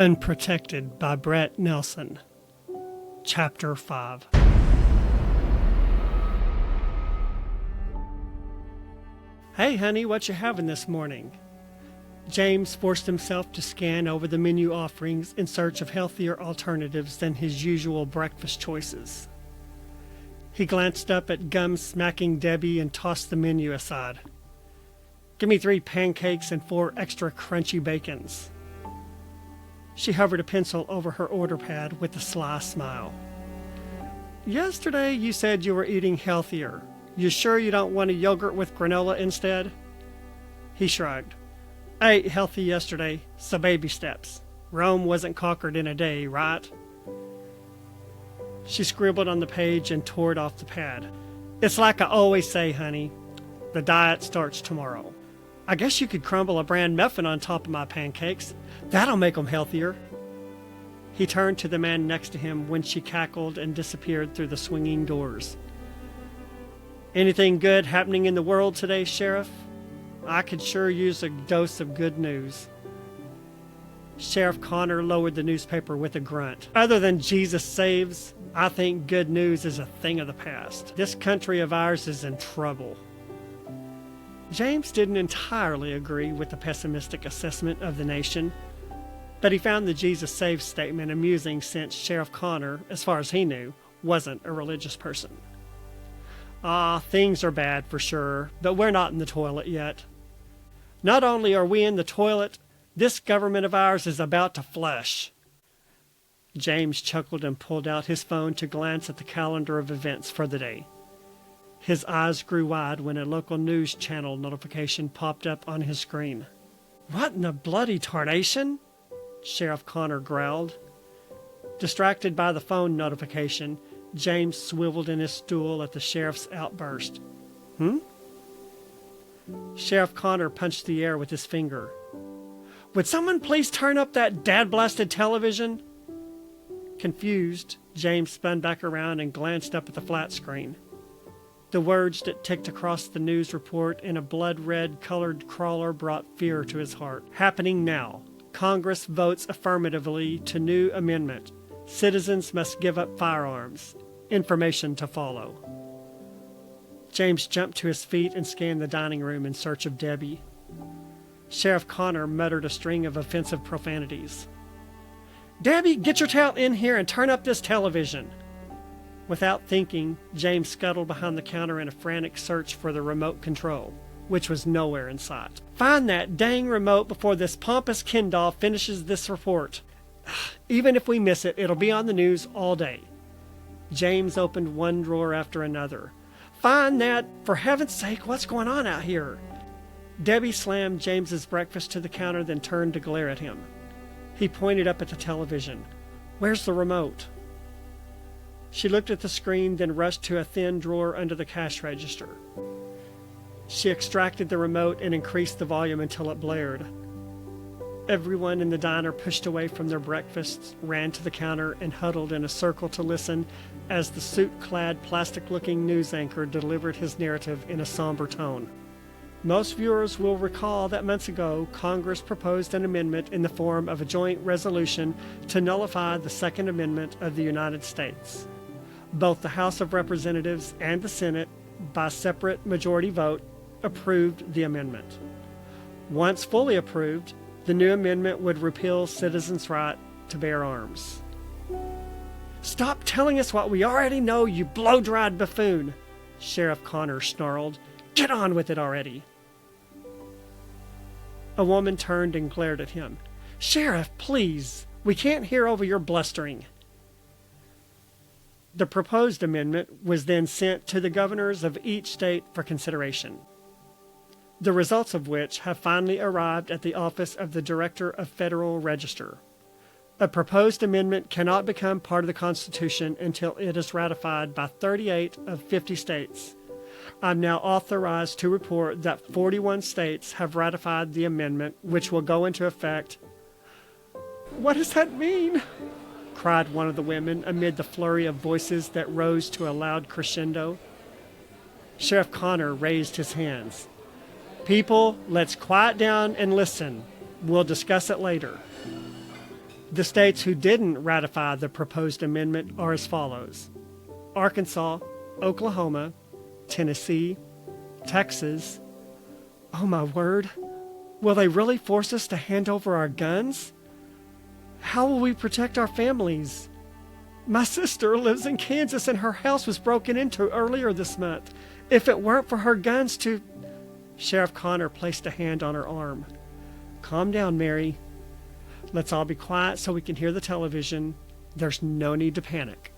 Unprotected by Brett Nelson. Chapter 5. Hey honey, what you having this morning? James forced himself to scan over the menu offerings in search of healthier alternatives than his usual breakfast choices. He glanced up at gum-smacking Debbie and tossed the menu aside. Give me 3 pancakes and 4 extra crunchy bacons. She hovered a pencil over her order pad with a sly smile. Yesterday you said you were eating healthier. You sure you don't want a yogurt with granola instead? He shrugged. I ate healthy yesterday, so baby steps. Rome wasn't conquered in a day, right? She scribbled on the page and tore it off the pad. It's like I always say, honey. The diet starts tomorrow. I guess you could crumble a bran muffin on top of my pancakes. That'll make 'em healthier. He turned to the man next to him when she cackled and disappeared through the swinging doors. Anything good happening in the world today, Sheriff? I could sure use a dose of good news. Sheriff Connor lowered the newspaper with a grunt. Other than Jesus saves, I think good news is a thing of the past. This country of ours is in trouble. James didn't entirely agree with the pessimistic assessment of the nation, but he found the Jesus saves statement amusing since Sheriff Connor, as far as he knew, wasn't a religious person. Things are bad for sure, but we're not in the toilet yet. Not only are we in the toilet, this government of ours is about to flush. James chuckled and pulled out his phone to glance at the calendar of events for the day. His eyes grew wide when a local news channel notification popped up on his screen. What in the bloody tarnation? Sheriff Connor growled. Distracted by the phone notification, James swiveled in his stool at the sheriff's outburst. Sheriff Connor punched the air with his finger. Would someone please turn up that dad-blasted television? Confused, James spun back around and glanced up at the flat screen. The words that ticked across the news report in a blood-red colored crawler brought fear to his heart. Happening now. Congress votes affirmatively to new amendment. Citizens must give up firearms. Information to follow. James jumped to his feet and scanned the dining room in search of Debbie. Sheriff Connor muttered a string of offensive profanities. Debbie, get your tail in here and turn up this television. Without thinking, James scuttled behind the counter in a frantic search for the remote control, which was nowhere in sight. Find that dang remote before this pompous Kendall finishes this report. Even if we miss it, it'll be on the news all day. James opened one drawer after another. Find that, for heaven's sake, what's going on out here? Debbie slammed James's breakfast to the counter, then turned to glare at him. He pointed up at the television. Where's the remote? She looked at the screen, then rushed to a thin drawer under the cash register. She extracted the remote and increased the volume until it blared. Everyone in the diner pushed away from their breakfasts, ran to the counter, and huddled in a circle to listen as the suit-clad, plastic-looking news anchor delivered his narrative in a somber tone. Most viewers will recall that months ago, Congress proposed an amendment in the form of a joint resolution to nullify the Second Amendment of the United States. Both the House of Representatives and the Senate, by separate majority vote, approved the amendment. Once fully approved, the new amendment would repeal citizens' right to bear arms. Stop telling us what we already know, you blow-dried buffoon, Sheriff Connor snarled. Get on with it already. A woman turned and glared at him. Sheriff, please, we can't hear over your blustering. The proposed amendment was then sent to the governors of each state for consideration, the results of which have finally arrived at the office of the Director of Federal Register. A proposed amendment cannot become part of the Constitution until it is ratified by 38 of 50 states. I'm now authorized to report that 41 states have ratified the amendment, which will go into effect. What does that mean? Cried one of the women amid the flurry of voices that rose to a loud crescendo. Sheriff Connor raised his hands. People, let's quiet down and listen. We'll discuss it later. The states who didn't ratify the proposed amendment are as follows: Arkansas, Oklahoma, Tennessee, Texas. Oh my word, will they really force us to hand over our guns? How will we protect our families? My sister lives in Kansas and her house was broken into earlier this month. If it weren't for her guns to... Sheriff Connor placed a hand on her arm. Calm down, Mary. Let's all be quiet so we can hear the television. There's no need to panic.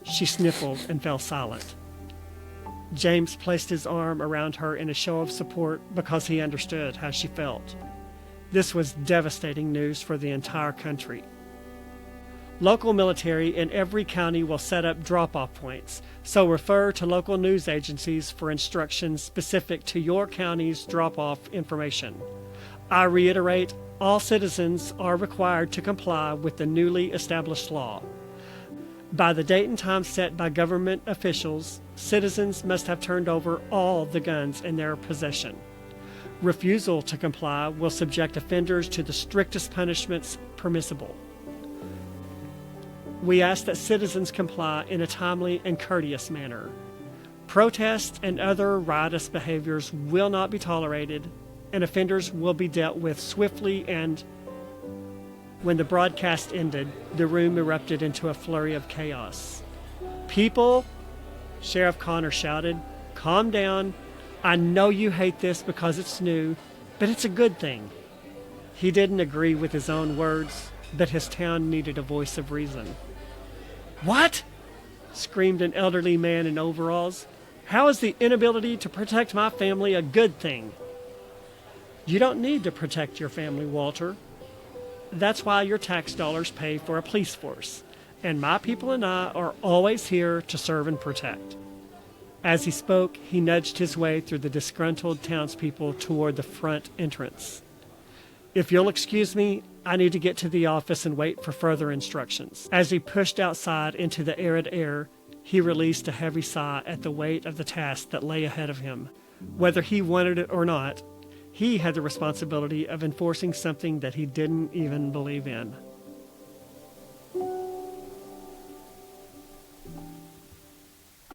She sniffled and fell silent. James placed his arm around her in a show of support because he understood how she felt. This was devastating news for the entire country. Local military in every county will set up drop-off points, so refer to local news agencies for instructions specific to your county's drop-off information. I reiterate, all citizens are required to comply with the newly established law. By the date and time set by government officials, citizens must have turned over all the guns in their possession. Refusal to comply will subject offenders to the strictest punishments permissible. We ask that citizens comply in a timely and courteous manner. Protests and other riotous behaviors will not be tolerated, and offenders will be dealt with swiftly. And when the broadcast ended, the room erupted into a flurry of chaos. People, Sheriff Connor shouted, calm down. I know you hate this because it's new, but it's a good thing. He didn't agree with his own words, but his town needed a voice of reason. What? Screamed an elderly man in overalls. How is the inability to protect my family a good thing? You don't need to protect your family, Walter. That's why your tax dollars pay for a police force, and my people and I are always here to serve and protect. As he spoke, he nudged his way through the disgruntled townspeople toward the front entrance. If you'll excuse me, I need to get to the office and wait for further instructions. As he pushed outside into the arid air, he released a heavy sigh at the weight of the task that lay ahead of him. Whether he wanted it or not, he had the responsibility of enforcing something that he didn't even believe in.